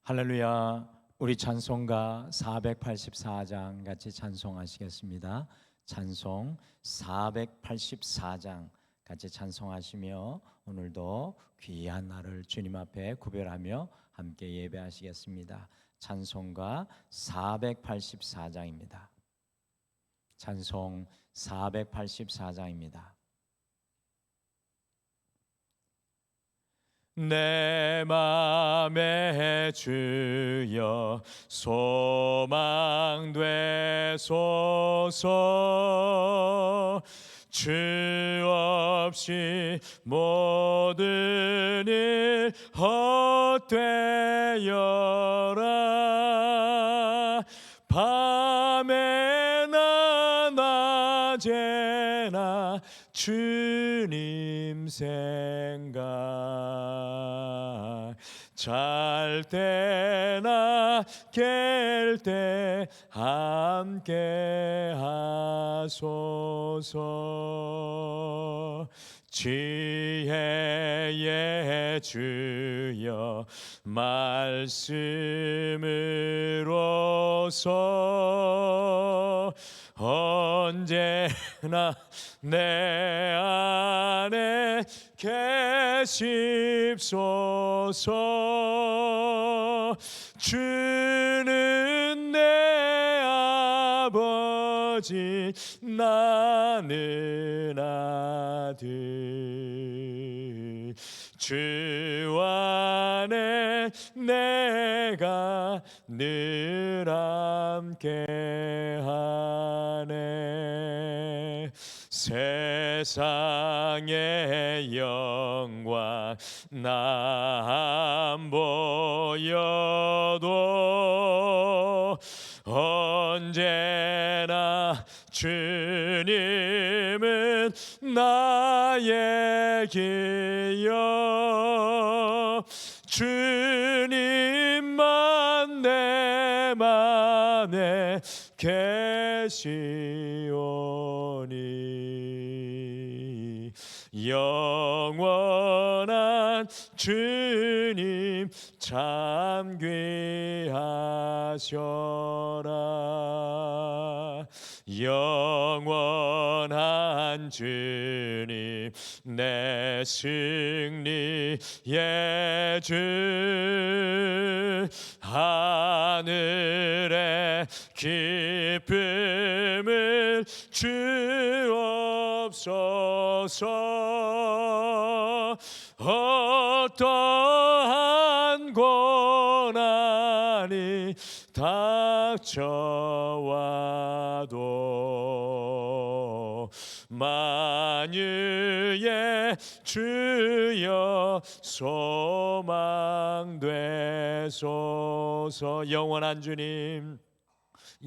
할렐루야. 우리 찬송가 484장 같이 찬송하시겠습니다. 찬송 484장 같이 찬송하시며 오늘도 귀한 날을 주님 앞에 구별하며 함께 예배하시겠습니다. 찬송가 484장입니다. 찬송 484장입니다. 내 맘에 주여 소망 되소서. 주 없이 모든 일 헛되어라. 밤에나 낮에나 주님 생각, 잘 때나 깰 때 함께 하소서. 지혜의 주여 말씀으로서 언제나 내 안에 계십소서. 주는 내 아버지 나는 아들. 주 안에 내가 늘 함께 하네. 세상의 영광 나 안 보여도 언제나 주님은 나의 길이여. 주님만 내 맘에 계시오니 영원한 주님 참 귀하셔라. 영원한 주님 내 승리의 주. 하늘의 기쁨을 주옵소서. 어떠한 고난이 닥쳐와도 만유의 주여 소망 되소서. 영원한 주님,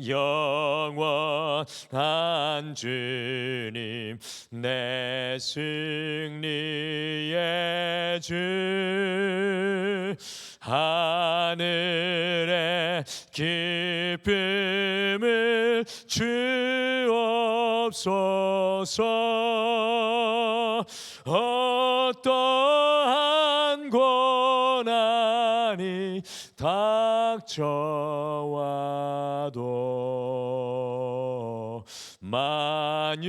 영원한 주님 내 승리의 주. 하늘의 기쁨을 주옵소서. 어떠한 고난이 닥쳐와도 만유의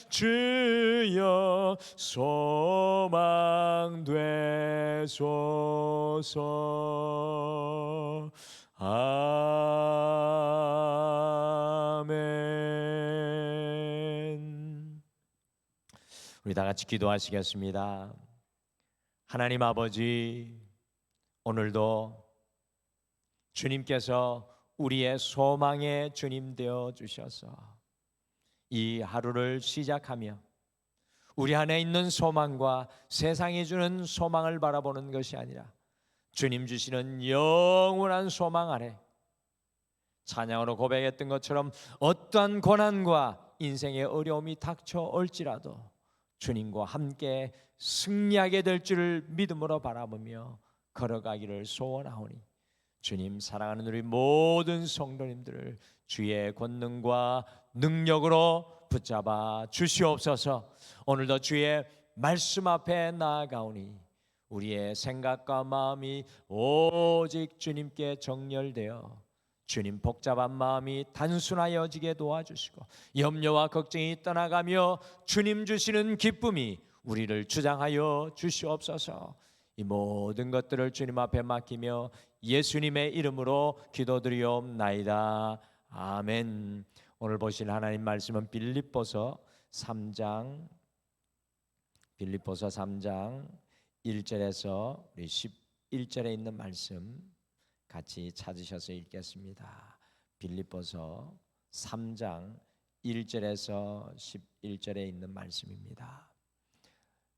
주여 소망 되소서. 아멘. 우리 다 같이 기도하시겠습니다. 하나님 아버지, 오늘도 주님께서 우리의 소망의 주님 되어 주셔서 이 하루를 시작하며 우리 안에 있는 소망과 세상이 주는 소망을 바라보는 것이 아니라 주님 주시는 영원한 소망 아래 찬양으로 고백했던 것처럼 어떠한 고난과 인생의 어려움이 닥쳐올지라도 주님과 함께 승리하게 될 줄을 믿음으로 바라보며 걸어가기를 소원하오니 주님, 사랑하는 우리 모든 성도님들을 주의 권능과 능력으로 붙잡아 주시옵소서. 오늘도 주의 말씀 앞에 나아가오니 우리의 생각과 마음이 오직 주님께 정렬되어 주님 복잡한 마음이 단순하여지게 도와주시고 염려와 걱정이 떠나가며 주님 주시는 기쁨이 우리를 주장하여 주시옵소서. 이 모든 것들을 주님 앞에 맡기며 예수님의 이름으로 기도드리옵나이다. 아멘. 오늘 보실 하나님 말씀은 빌립보서 3장 1절에서 우리 11절에 있는 말씀 같이 찾으셔서 읽겠습니다. 빌립보서 3장 1절에서 11절에 있는 말씀입니다.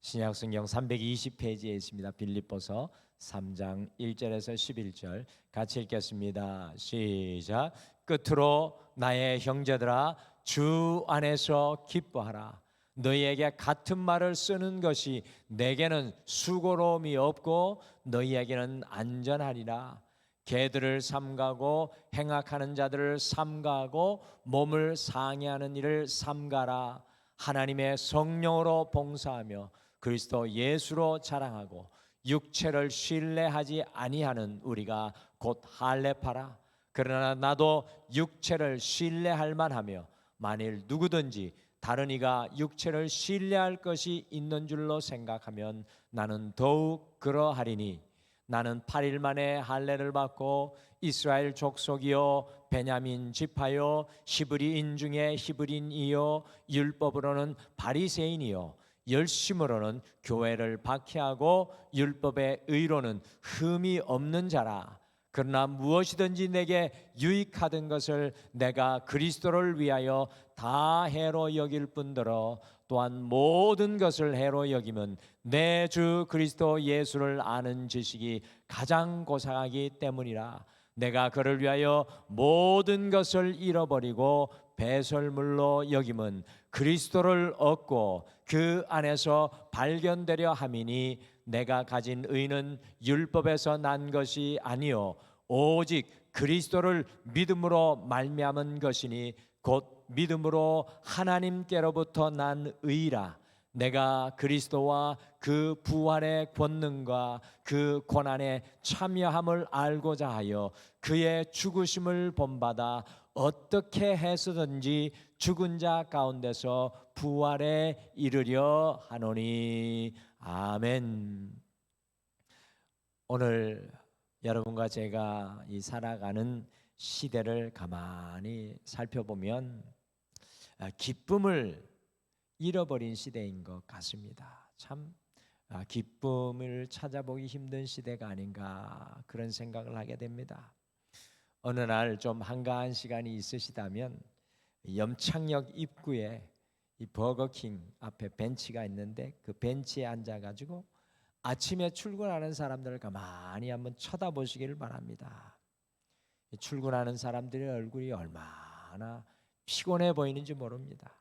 신약성경 320페이지에 있습니다. 빌립보서 3장 1절에서 11절 같이 읽겠습니다. 시작. 끝으로 나의 형제들아 주 안에서 기뻐하라. 너희에게 같은 말을 쓰는 것이 내게는 수고로움이 없고 너희에게는 안전하리라. 개들을 삼가고 행악하는 자들을 삼가하고 몸을 상해하는 일을 삼가라. 하나님의 성령으로 봉사하며 그리스도 예수로 자랑하고 육체를 신뢰하지 아니하는 우리가 곧 할례파라. 그러나 나도 육체를 신뢰할 만하며 만일 누구든지 다른 이가 육체를 신뢰할 것이 있는 줄로 생각하면 나는 더욱 그러하리니 나는 8일 만에 할례를 받고 이스라엘 족속이요 베냐민 지파요 히브리인 중에 히브리인이요 율법으로는 바리새인이요 열심으로는 교회를 박해하고 율법의 의로는 흠이 없는 자라. 그러나 무엇이든지 내게 유익하던 것을 내가 그리스도를 위하여 다 해로 여길 뿐더러 또한 모든 것을 해로 여기면 내 주 그리스도 예수를 아는 지식이 가장 고상하기 때문이라. 내가 그를 위하여 모든 것을 잃어버리고 배설물로 여김은 그리스도를 얻고 그 안에서 발견되려 함이니 내가 가진 의는 율법에서 난 것이 아니요 오직 그리스도를 믿음으로 말미암은 것이니 곧 믿음으로 하나님께로부터 난 의라. 내가 그리스도와 그 부활의 권능과 그 고난에 참여함을 알고자 하여 그의 죽으심을 본받아 어떻게 해서든지 죽은 자 가운데서 부활에 이르려 하노니. 아멘. 오늘 여러분과 제가 이 살아가는 시대를 가만히 살펴보면 기쁨을 잃어버린 시대인 것 같습니다. 참 기쁨을 찾아보기 힘든 시대가 아닌가 그런 생각을 하게 됩니다. 어느 날 좀 한가한 시간이 있으시다면 염창역 입구에 이 버거킹 앞에 벤치가 있는데 그 벤치에 앉아가지고 아침에 출근하는 사람들을 가만히 한번 쳐다보시기를 바랍니다. 출근하는 사람들의 얼굴이 얼마나 피곤해 보이는지 모릅니다.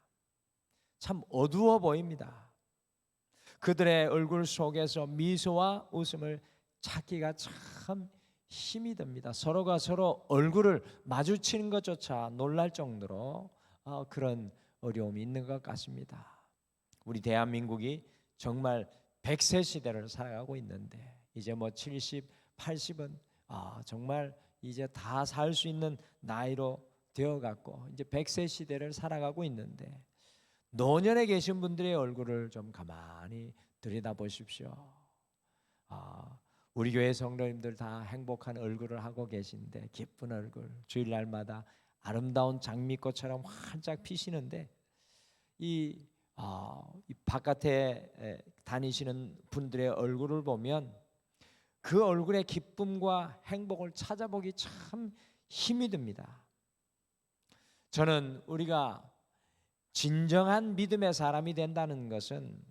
참 어두워 보입니다. 그들의 얼굴 속에서 미소와 웃음을 찾기가 참 힘이 듭니다. 서로가 서로 얼굴을 마주치는 것조차 놀랄 정도로 그런 어려움이 있는 것 같습니다. 우리 대한민국이 정말 100세 시대를 살아가고 있는데 이제 뭐 70, 80은 정말 이제 다 살 수 있는 나이로 되어갔고 이제 100세 시대를 살아가고 있는데 노년에 계신 분들의 얼굴을 좀 가만히 들여다보십시오. 우리 교회 성도님들 다 행복한 얼굴을 하고 계신데 기쁜 얼굴 주일날마다 아름다운 장미꽃처럼 활짝 피시는데 이 바깥에 다니시는 분들의 얼굴을 보면 그 얼굴의 기쁨과 행복을 찾아보기 참 힘이 듭니다. 저는 우리가 진정한 믿음의 사람이 된다는 것은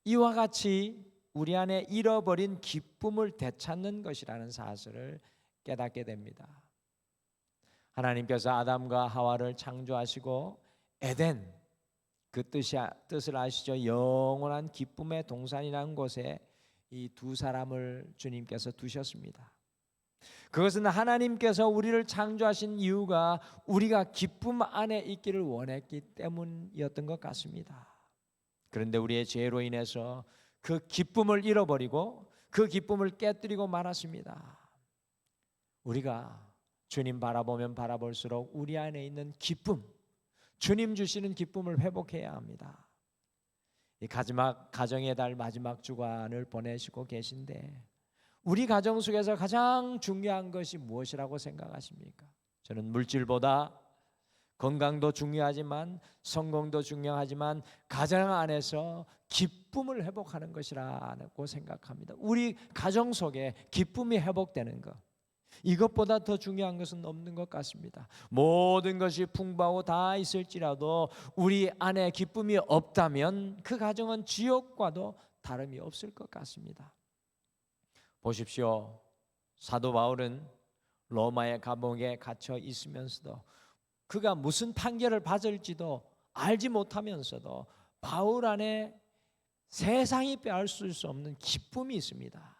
이와 같이 우리 안에 잃어버린 기쁨을 되찾는 것이라는 사실을 깨닫게 됩니다. 하나님께서 아담과 하와를 창조하시고 에덴 그 뜻을 아시죠? 영원한 기쁨의 동산이라는 곳에 이 두 사람을 주님께서 두셨습니다. 그것은 하나님께서 우리를 창조하신 이유가 우리가 기쁨 안에 있기를 원했기 때문이었던 것 같습니다. 그런데 우리의 죄로 인해서 그 기쁨을 잃어버리고 그 기쁨을 깨뜨리고 말았습니다. 우리가 주님 바라보면 바라볼수록 우리 안에 있는 기쁨, 주님 주시는 기쁨을 회복해야 합니다. 이 가정의 달 마지막 주간을 보내시고 계신데 우리 가정 속에서 가장 중요한 것이 무엇이라고 생각하십니까? 저는 물질보다 건강도 중요하지만 성공도 중요하지만 가정 안에서 기쁨을 회복하는 것이라고 생각합니다. 우리 가정 속에 기쁨이 회복되는 것, 이것보다 더 중요한 것은 없는 것 같습니다. 모든 것이 풍부하고 다 있을지라도 우리 안에 기쁨이 없다면 그 가정은 지옥과도 다름이 없을 것 같습니다. 보십시오. 사도 바울은 로마의 감옥에 갇혀 있으면서도 그가 무슨 판결을 받을지도 알지 못하면서도 바울 안에 세상이 빼앗을 수 없는 기쁨이 있습니다.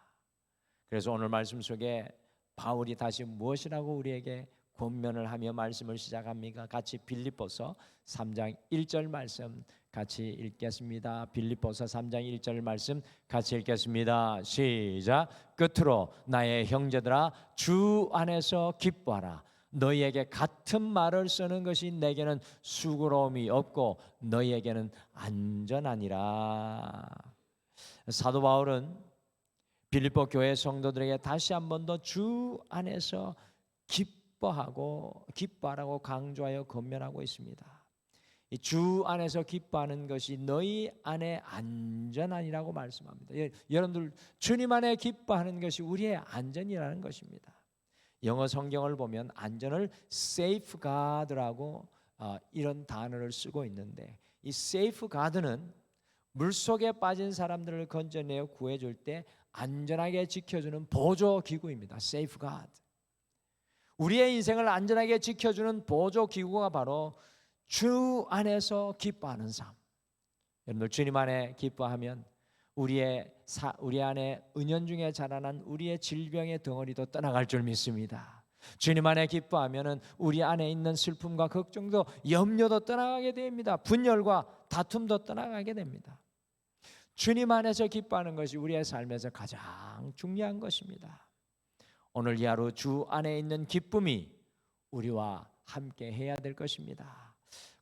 그래서 오늘 말씀 속에 바울이 다시 무엇이라고 우리에게 권면을 하며 말씀을 시작합니까? 같이 빌립보서 3장 1절 말씀 같이 읽겠습니다. 빌립보서 3장 1절 말씀 같이 읽겠습니다. 시작. 끝으로 나의 형제들아 주 안에서 기뻐하라. 너희에게 같은 말을 쓰는 것이 내게는 수고로움이 없고 너희에게는 안전하니라. 사도 바울은 빌립보 교회 성도들에게 다시 한 번 더 주 안에서 기뻐하라고 강조하여 권면하고 있습니다. 이 주 안에서 기뻐하는 것이 너희 안에 안전하니라고 말씀합니다. 여러분들 주님 안에 기뻐하는 것이 우리의 안전이라는 것입니다. 영어 성경을 보면 안전을 safeguard라고 이런 단어를 쓰고 있는데 이 safeguard는 물속에 빠진 사람들을 건져내어 구해줄 때 안전하게 지켜주는 보조기구입니다. safeguard. 우리의 인생을 안전하게 지켜주는 보조기구가 바로 주 안에서 기뻐하는 삶. 여러분들 주님 안에 기뻐하면 우리 안에 은연중에 자라난 우리의 질병의 덩어리도 떠나갈 줄 믿습니다. 주님 안에 기뻐하면 우리 안에 있는 슬픔과 걱정도 염려도 떠나가게 됩니다. 분열과 다툼도 떠나가게 됩니다. 주님 안에서 기뻐하는 것이 우리의 삶에서 가장 중요한 것입니다. 오늘 이 하루 주 안에 있는 기쁨이 우리와 함께 해야 될 것입니다.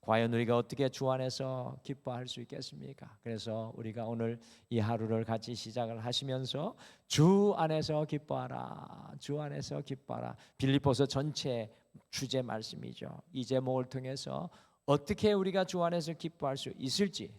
과연 우리가 어떻게 주 안에서 기뻐할 수 있겠습니까? 그래서 우리가 오늘 이 하루를 같이 시작을 하시면서 주 안에서 기뻐하라, 주 안에서 기뻐하라. 빌립보서 전체 주제 말씀이죠. 이 제목을 통해서 어떻게 우리가 주 안에서 기뻐할 수 있을지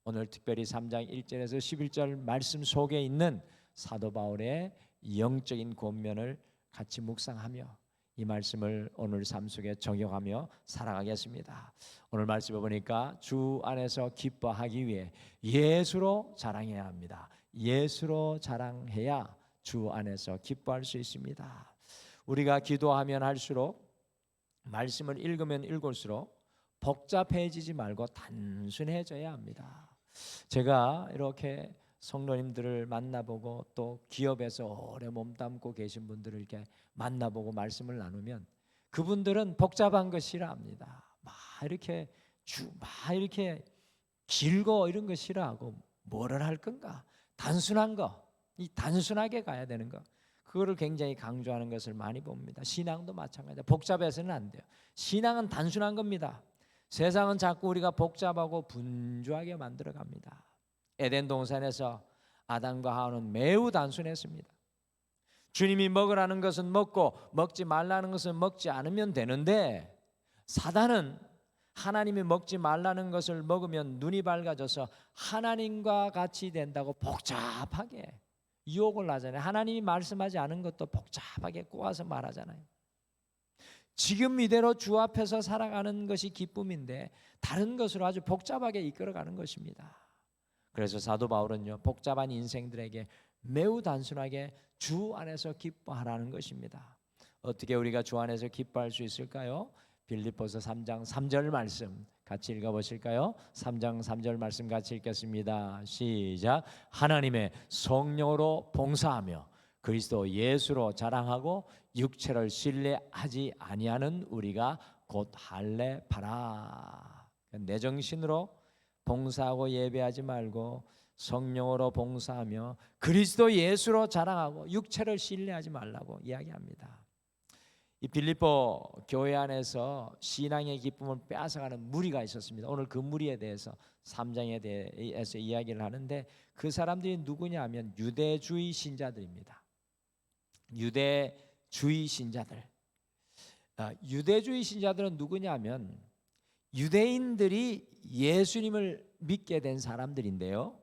오늘 특별히 3장 1절에서 11절 말씀 속에 있는 사도 바울의 영적인 권면을 같이 묵상하며 이 말씀을 오늘 삶 속에 적용하며 살아가겠습니다. 오늘 말씀을 보니까 주 안에서 기뻐하기 위해 예수로 자랑해야 합니다. 예수로 자랑해야 주 안에서 기뻐할 수 있습니다. 우리가 기도하면 할수록 말씀을 읽으면 읽을수록 복잡해지지 말고 단순해져야 합니다. 제가 이렇게 성도님들을 만나보고 또 기업에서 오래 몸담고 계신 분들을 이렇게 만나보고 말씀을 나누면 그분들은 복잡한 거 싫어합니다. 막 이렇게 길고 이런 거 싫어하고 뭐를 할 건가? 단순한 거, 이 단순하게 가야 되는 거, 그거를 굉장히 강조하는 것을 많이 봅니다. 신앙도 마찬가지다. 복잡해서는 안 돼요. 신앙은 단순한 겁니다. 세상은 자꾸 우리가 복잡하고 분주하게 만들어 갑니다. 에덴 동산에서 아담과 하와는 매우 단순했습니다. 주님이 먹으라는 것은 먹고 먹지 말라는 것은 먹지 않으면 되는데 사단은 하나님이 먹지 말라는 것을 먹으면 눈이 밝아져서 하나님과 같이 된다고 복잡하게 유혹을 하잖아요. 하나님이 말씀하지 않은 것도 복잡하게 꼬아서 말하잖아요. 지금 이대로 주 앞에서 살아가는 것이 기쁨인데 다른 것으로 아주 복잡하게 이끌어가는 것입니다. 그래서 사도 바울은요, 복잡한 인생들에게 매우 단순하게 주 안에서 기뻐하라는 것입니다. 어떻게 우리가 주 안에서 기뻐할 수 있을까요? 빌립보서 3장 3절 말씀 같이 읽어보실까요? 3장 3절 말씀 같이 읽겠습니다. 시작. 하나님의 성령으로 봉사하며 그리스도 예수로 자랑하고 육체를 신뢰하지 아니하는 우리가 곧 할례 바라. 내 정신으로 봉사하고 예배하지 말고 성령으로 봉사하며 그리스도 예수로 자랑하고 육체를 신뢰하지 말라고 이야기합니다. 이 빌립보 교회 안에서 신앙의 기쁨을 빼앗아가는 무리가 있었습니다. 오늘 그 무리에 대해서 3장에 대해서 이야기를 하는데, 그 사람들이 누구냐 하면 유대주의 신자들입니다. 유대주의 신자들. 유대주의 신자들은 누구냐 하면 유대인들이 예수님을 믿게 된 사람들인데요.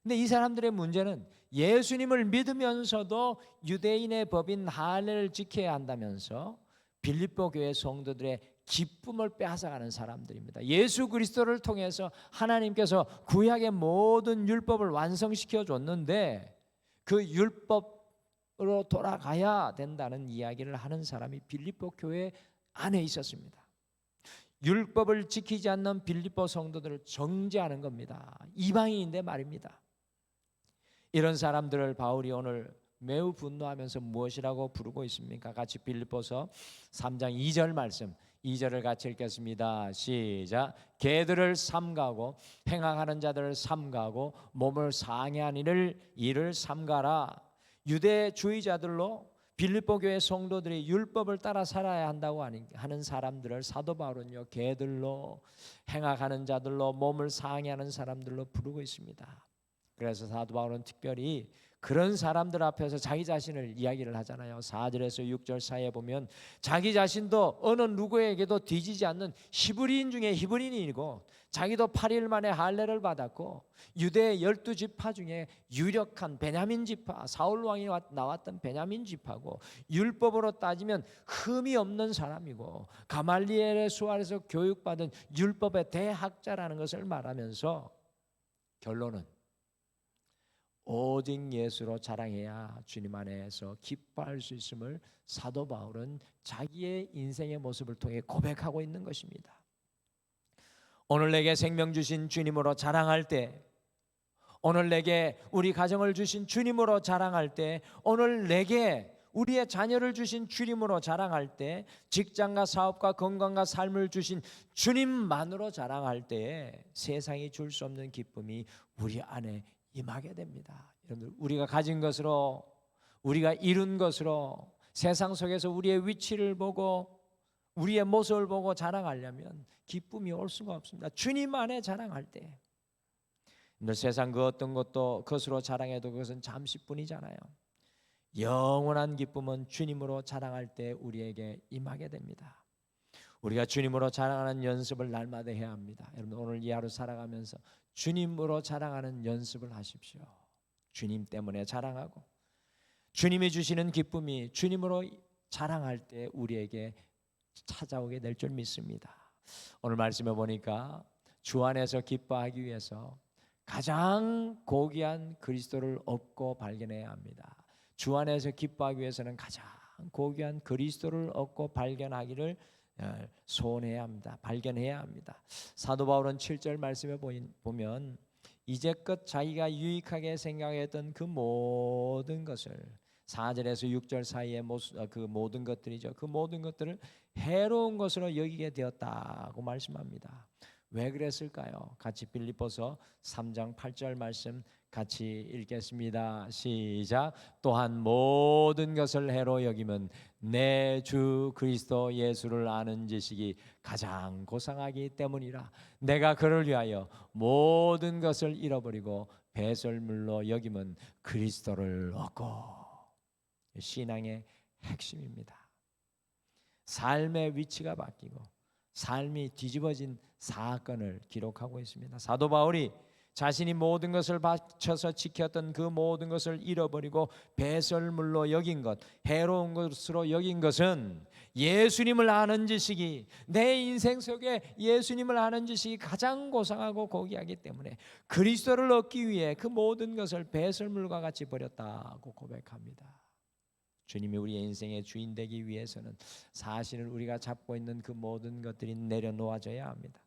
근데 이 사람들의 문제는 예수님을 믿으면서도 유대인의 법인 할례를 지켜야 한다면서 빌립보 교회 성도들의 기쁨을 빼앗아가는 사람들입니다. 예수 그리스도를 통해서 하나님께서 구약의 모든 율법을 완성시켜 줬는데 그 율법으로 돌아가야 된다는 이야기를 하는 사람이 빌립보 교회 안에 있었습니다. 율법을 지키지 않는 빌립보 성도들을 정죄하는 겁니다. 이방인인데 말입니다. 이런 사람들을 바울이 오늘 매우 분노하면서 무엇이라고 부르고 있습니까? 같이 빌립보서 3장 2절 말씀, 2절을 같이 읽겠습니다. 시작. 개들을 삼가고 행악하는 자들을 삼가고 몸을 상해한 이를 삼가라. 유대주의자들로 빌립보 교회 성도들이 율법을 따라 살아야 한다고 하는 사람들을 사도 바울은요, 개들로, 행악하는 자들로, 몸을 상해하는 사람들로 부르고 있습니다. 그래서 사도 바울은 특별히 그런 사람들 앞에서 자기 자신을 이야기를 하잖아요. 4절에서 6절 사이에 보면 자기 자신도 어느 누구에게도 뒤지지 않는 히브리인 중에 히브리인이고 자기도 8일 만에 할례를 받았고 유대 12지파 중에 유력한 베냐민 지파, 사울 왕이 나왔던 베냐민 지파고 율법으로 따지면 흠이 없는 사람이고 가말리엘의 수하에서 교육받은 율법의 대학자라는 것을 말하면서 결론은 오직 예수로 자랑해야 주님 안에서 기뻐할 수 있음을 사도 바울은 자기의 인생의 모습을 통해 고백하고 있는 것입니다. 오늘 내게 생명 주신 주님으로 자랑할 때, 오늘 내게 우리 가정을 주신 주님으로 자랑할 때, 오늘 내게 우리의 자녀를 주신 주님으로 자랑할 때, 직장과 사업과 건강과 삶을 주신 주님만으로 자랑할 때 세상이 줄 수 없는 기쁨이 우리 안에 임하게 됩니다. 여러분들, 우리가 가진 것으로, 우리가 이룬 것으로 세상 속에서 우리의 위치를 보고 우리의 모습을 보고 자랑하려면 기쁨이 올 수가 없습니다. 주님 안에 자랑할 때, 세상 그 어떤 것으로 자랑해도 그것은 잠시뿐이잖아요. 영원한 기쁨은 주님으로 자랑할 때 우리에게 임하게 됩니다. 우리가 주님으로 자랑하는 연습을 날마다 해야 합니다. 여러분, 오늘 이 하루 살아가면서 주님으로 자랑하는 연습을 하십시오. 주님 때문에 자랑하고 주님이 주시는 기쁨이 주님으로 자랑할 때 우리에게 찾아오게 될 줄 믿습니다. 오늘 말씀해 보니까 주 안에서 기뻐하기 위해서 가장 고귀한 그리스도를 얻고 발견해야 합니다. 주 안에서 기뻐하기 위해서는 가장 고귀한 그리스도를 얻고 발견하기를 소원해야 합니다. 발견해야 합니다. 사도 바울은 7절 말씀에 보면 이제껏 자기가 유익하게 생각했던 그 모든 것을 4절에서 6절 사이에 그 모든 것들이죠. 그 모든 것들을 해로운 것으로 여기게 되었다고 말씀합니다. 왜 그랬을까요? 같이 빌립보서 3장 8절 말씀 같이 읽겠습니다. 시작. 또한 모든 것을 해로 여기면 내 주 그리스도 예수를 아는 지식이 가장 고상하기 때문이라. 내가 그를 위하여 모든 것을 잃어버리고 배설물로 여기면 그리스도를 얻고. 신앙의 핵심입니다. 삶의 위치가 바뀌고 삶이 뒤집어진 사건을 기록하고 있습니다. 사도 바울이 자신이 모든 것을 바쳐서 지켰던 그 모든 것을 잃어버리고 배설물로 여긴 것, 해로운 것으로 여긴 것은 예수님을 아는 지식이, 내 인생 속에 예수님을 아는 지식이 가장 고상하고 고귀하기 때문에 그리스도를 얻기 위해 그 모든 것을 배설물과 같이 버렸다고 고백합니다. 주님이 우리의 인생의 주인 되기 위해서는 사실은 우리가 잡고 있는 그 모든 것들이 내려놓아져야 합니다.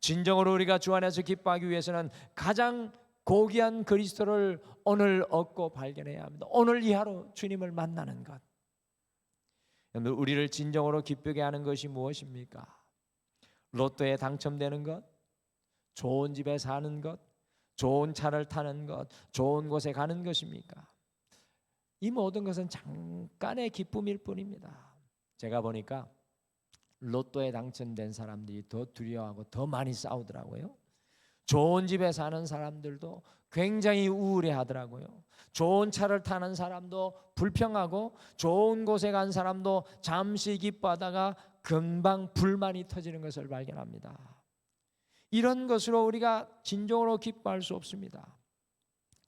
진정으로 우리가 주 안에서 기뻐하기 위해서는 가장 고귀한 그리스도를 오늘 얻고 발견해야 합니다. 오늘 이 하루 주님을 만나는 것. 우리를 진정으로 기쁘게 하는 것이 무엇입니까? 로또에 당첨되는 것? 좋은 집에 사는 것, 좋은 차를 타는 것, 좋은 곳에 가는 것입니까? 이 모든 것은 잠깐의 기쁨일 뿐입니다. 제가 보니까 로또에 당첨된 사람들이 더 두려워하고 더 많이 싸우더라고요. 좋은 집에 사는 사람들도 굉장히 우울해하더라고요. 좋은 차를 타는 사람도 불평하고 좋은 곳에 간 사람도 잠시 기뻐하다가 금방 불만이 터지는 것을 발견합니다. 이런 것으로 우리가 진정으로 기뻐할 수 없습니다.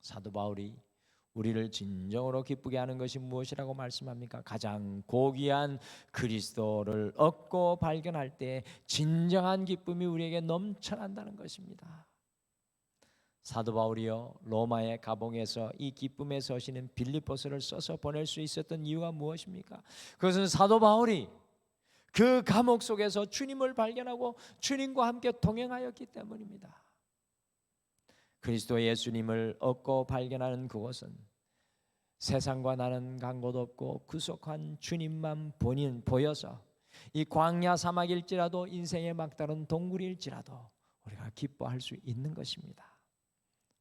사도 바울이 우리를 진정으로 기쁘게 하는 것이 무엇이라고 말씀합니까? 가장 고귀한 그리스도를 얻고 발견할 때 진정한 기쁨이 우리에게 넘쳐난다는 것입니다. 사도 바울이요, 로마의 감옥에서 이 기쁨에 서시는 빌립보서를 써서 보낼 수 있었던 이유가 무엇입니까? 그것은 사도 바울이 그 감옥 속에서 주님을 발견하고 주님과 함께 동행하였기 때문입니다. 그리스도 예수님을 얻고 발견하는 그곳은 세상과 나는 간 곳 없고 구속한 주님만 보여서 이 광야 사막일지라도 인생의 막다른 동굴일지라도 우리가 기뻐할 수 있는 것입니다.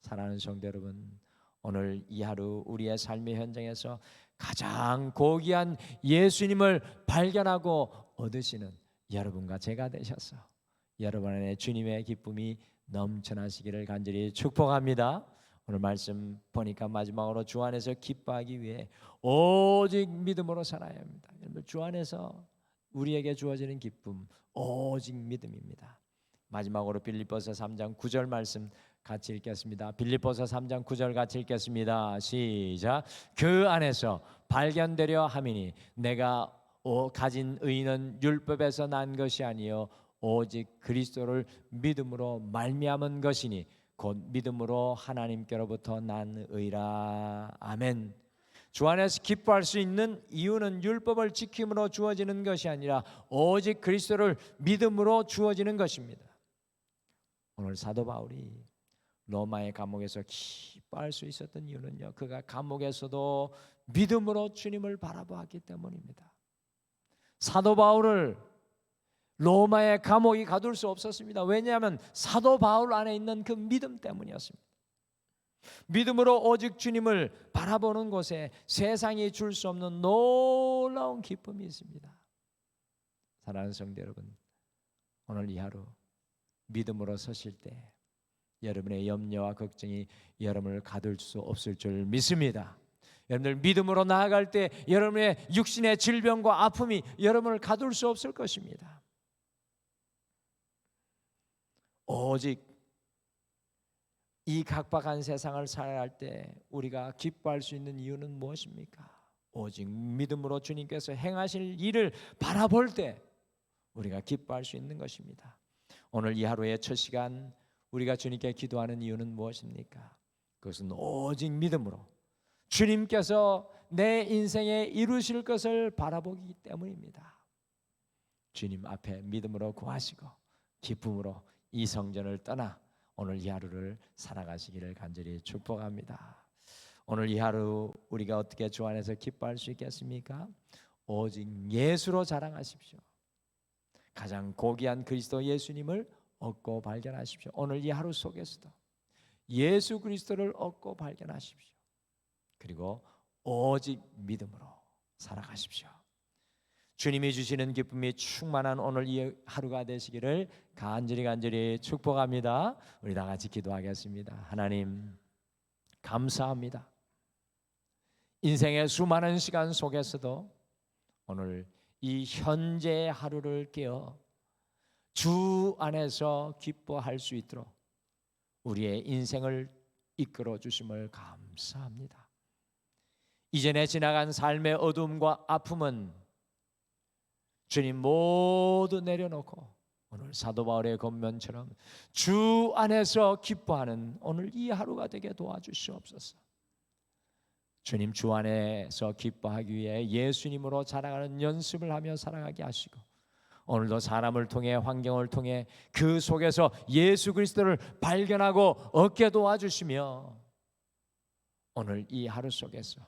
사랑하는 성도 여러분, 오늘 이 하루 우리의 삶의 현장에서 가장 고귀한 예수님을 발견하고 얻으시는 여러분과 제가 되셔서 여러분 안에 주님의 기쁨이 넘쳐나시기를 간절히 축복합니다. 오늘 말씀 보니까 마지막으로 주 안에서 기뻐하기 위해 오직 믿음으로 살아야 합니다. 여러분, 주 안에서 우리에게 주어지는 기쁨 오직 믿음입니다. 마지막으로 빌립보서 3장 9절 말씀 같이 읽겠습니다. 빌립보서 3장 9절 같이 읽겠습니다. 시작. 그 안에서 발견되려 함이니 내가 가진 의는 율법에서 난 것이 아니요 오직 그리스도를 믿음으로 말미암은 것이니 곧 믿음으로 하나님께로부터 난 의라. 아멘. 주 안에서 기뻐할 수 있는 이유는 율법을 지킴으로 주어지는 것이 아니라 오직 그리스도를 믿음으로 주어지는 것입니다. 오늘 사도 바울이 로마의 감옥에서 기뻐할 수 있었던 이유는요, 그가 감옥에서도 믿음으로 주님을 바라보았기 때문입니다. 사도 바울을 로마의 감옥이 가둘 수 없었습니다. 왜냐하면 사도 바울 안에 있는 그 믿음 때문이었습니다. 믿음으로 오직 주님을 바라보는 곳에 세상이 줄 수 없는 놀라운 기쁨이 있습니다. 사랑하는 성도 여러분, 오늘 이 하루 믿음으로 서실 때 여러분의 염려와 걱정이 여러분을 가둘 수 없을 줄 믿습니다. 여러분들 믿음으로 나아갈 때 여러분의 육신의 질병과 아픔이 여러분을 가둘 수 없을 것입니다. 오직 이 각박한 세상을 살아갈 때 우리가 기뻐할 수 있는 이유는 무엇입니까? 오직 믿음으로 주님께서 행하실 일을 바라볼 때 우리가 기뻐할 수 있는 것입니다. 오늘 이 하루의 첫 시간 우리가 주님께 기도하는 이유는 무엇입니까? 그것은 오직 믿음으로 주님께서 내 인생에 이루실 것을 바라보기 때문입니다. 주님 앞에 믿음으로 구하시고 기쁨으로 이 성전을 떠나 오늘 이 하루를 살아가시기를 간절히 축복합니다. 오늘 이 하루 우리가 어떻게 주 안에서 기뻐할 수 있겠습니까? 오직 예수로 자랑하십시오. 가장 고귀한 그리스도 예수님을 얻고 발견하십시오. 오늘 이 하루 속에서도 예수 그리스도를 얻고 발견하십시오. 그리고 오직 믿음으로 살아가십시오. 주님이 주시는 기쁨이 충만한 오늘 이 하루가 되시기를 간절히 축복합니다. 우리 다 같이 기도하겠습니다. 하나님 감사합니다. 인생의 수많은 시간 속에서도 오늘 이 현재의 하루를 깨어 주 안에서 기뻐할 수 있도록 우리의 인생을 이끌어 주심을 감사합니다. 이전에 지나간 삶의 어둠과 아픔은 주님 모두 내려놓고 오늘 사도 바울의 권면처럼 주 안에서 기뻐하는 오늘 이 하루가 되게 도와주시옵소서. 주님 주 안에서 기뻐하기 위해 예수님으로 자라가는 연습을 하며 살아가게 하시고 오늘도 사람을 통해 환경을 통해 그 속에서 예수 그리스도를 발견하고 얻게 도와주시며 오늘 이 하루 속에서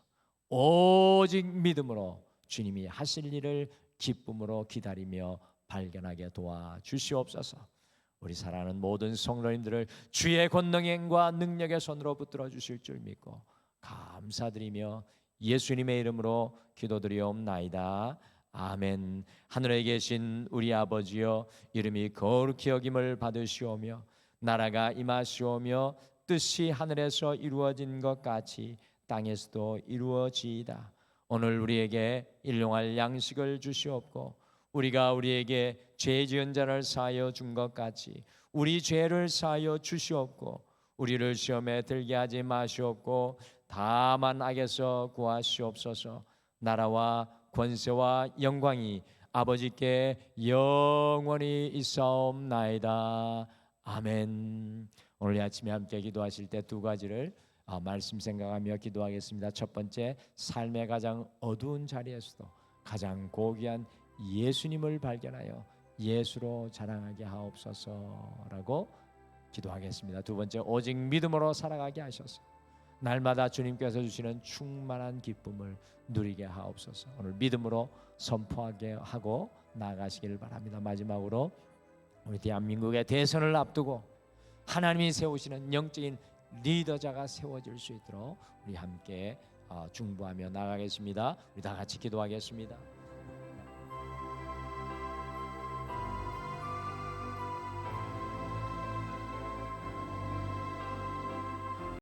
오직 믿음으로 주님이 하실 일을 기쁨으로 기다리며 발견하게 도와주시옵소서. 우리 사랑하는 모든 성도님들을 주의 권능과 능력의 손으로 붙들어 주실 줄 믿고 감사드리며 예수님의 이름으로 기도드리옵나이다. 아멘. 하늘에 계신 우리 아버지여, 이름이 거룩히 여김을 받으시오며 나라가 임하시오며 뜻이 하늘에서 이루어진 것 같이 땅에서도 이루어지이다. 오늘 우리에게 일용할 양식을 주시옵고 우리가 우리에게 죄 지은 자를 사하여 준 것 같이 우리 죄를 사하여 주시옵고 우리를 시험에 들게 하지 마시옵고 다만 악에서 구하시옵소서. 나라와 권세와 영광이 아버지께 영원히 있사옵나이다. 아멘. 오늘 아침에 함께 기도하실 때 두 가지를 말씀 생각하며 기도하겠습니다. 첫 번째, 삶의 가장 어두운 자리에서도 가장 고귀한 예수님을 발견하여 예수로 자랑하게 하옵소서라고 기도하겠습니다. 두 번째, 오직 믿음으로 살아가게 하셔서 날마다 주님께서 주시는 충만한 기쁨을 누리게 하옵소서. 오늘 믿음으로 선포하게 하고 나아가시길 바랍니다. 마지막으로 우리 대한민국의 대선을 앞두고 하나님이 세우시는 영적인 리더자가 세워질 수 있도록 우리 함께 중보하며 나아가겠습니다. 우리 다 같이 기도하겠습니다.